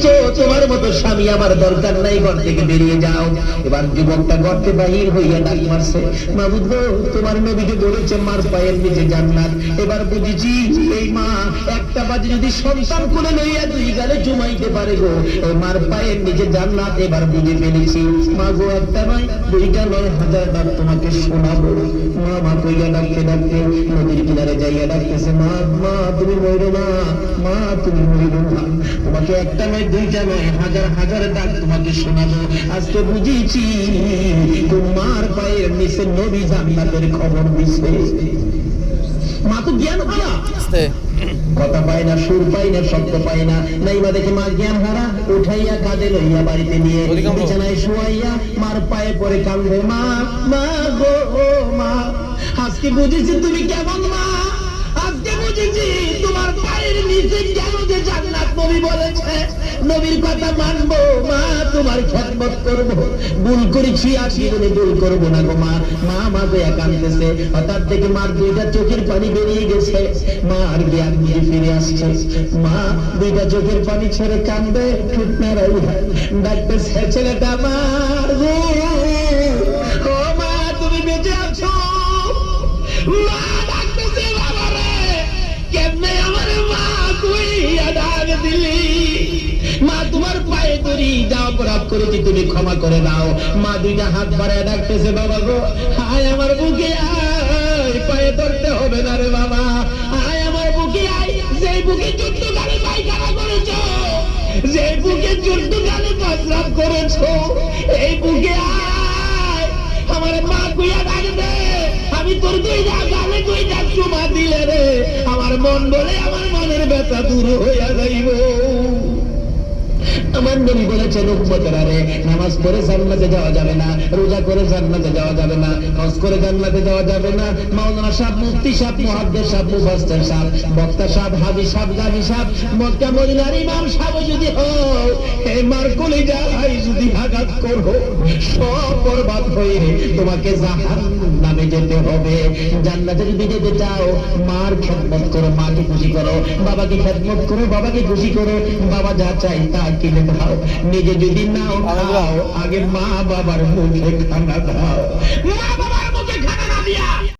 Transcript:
দিয়েছো, তোমার মতো স্বামী আমার দরকার নাই, ঘর থেকে বেরিয়ে যাও। এবার যুবকটা গর্তে বাহির হইয়া ডাক মারছে, মাবুদ গো, তোমার নবীকে বলেছে মার পায়ের নিচে জান্নাত। এবার বুঝেছি এই মা একটা বাজে যদি সন্তান কোলে লইয়া দুই গালে জুমাইতে পারে গো, ওই মার পায়ের নিচে জান্নাত এবার বুঝে ফেলেছি। মা গো, একটা নয়, দুইটা নয়, হাজার বার তোমাকে শোনাবো। মা মা কইয়া ডাকতে ডাকতে নদীর কিনারে যাইয়া ডাকতেছে, মা মা তুমি মরো না, মা তুমি মরো না। তোমাকে একটা নয়, দুইটা নয়, হাজার হাজার ডাক তোমাকে শোনাবো। আজকে বুঝেছি তোমার পায়ের নিচে নবী জান্নাতের খবর দিছে। মা তো জ্ঞান হারা, কথা পায় না, সুর পায় না, শব্দ পায় না। নাইবা দেখে মা জ্ঞান হারা, উঠাইয়া কাঁধে লইয়া বাড়িতে নিয়ে বিছানায় শুয়াইয়া মার পায়ে পড়ে কাঁদবে, মা মা গো মা। আজকে বুঝেছি তুমি কেমন মা, আজকে বুঝেছি তোমার পায়ের নিচে কেন যে জান্নাত নবী বলেছে। নবীর কথা মানবো মা, তোমার খেদমত করবো। ভুল করেছি আর জীবনে ভুল করবো না গো মা। মা মা কইয়া কাঁদতেছে। হঠাৎ থেকে মার দুইটা চোখের পানি বেরিয়ে গেছে, মা আর জ্ঞান নিয়ে ফিরে আসছে। মা দুইটা চোখের পানি ছেড়ে কাঁদবে, ঠোঁট নাড়াইয়া ডাকতেছে, ছেলেটা আমার গো, ও মা তুমি বেঁচে আছো। মা ডাকতেছে, বাবা রে কেমনে আমার মা তুই ডাক দিলি। মা তোমার পায়ে ধরি, যা অপরাধ করেছি তুমি ক্ষমা করে দাও। মা দুইটা হাত বাড়ায় ডাকতেছে, বাবা গো আয় আমার বুকে আয়, পায়ে ধরতে হবে না রে বাবা, আয় আমার বুকে আয়। যেই বুকে 14 গালে পায়খানা করেছো, যেই বুকে 14 গালে প্রস্রাব করেছো, এই বুকে আয়। আমার মা কইয়া ডাকবে, আমি তোর দুইটা গালে দুইটা চুমা দিলে রে আমার মন বলে আমার মনের ব্যথা দূর হইয়া যাইব। আমার নবী বলেছেন, উম্মতেরা রে, নামাজ পড়ে জান্নাতে যাওয়া যাবে না, রোজা করে জান্নাতে যাওয়া যাবে না, হজ করে জান্নাতে যাওয়া যাবে না। মাওলানা সাহেব, মুফতি সাহেব, মুহাদ্দিস সাহেব, মুফাসসির সাহেব, বক্তা সাহেব, হাদিস সাহেব, গাজী সাহেব, মক্কা মদিনার ইমাম সাহেব যদি হও, এই মার কলিজায় যদি আঘাত করো, সব বরবাদ হয়ে তোমাকে জাহান্নামে যেতে হবে। জান্নাতে যদি যেতে চাও, মার খেদমত করো, মাকে খুশি করো, বাবাকে খেদমত করো, বাবাকে খুশি করো। বাবা যা চাই তা কিনে দাও, নিজে যদি নাও খাও, আগে মা বাবার মুখে খানা দাও। মা বাবার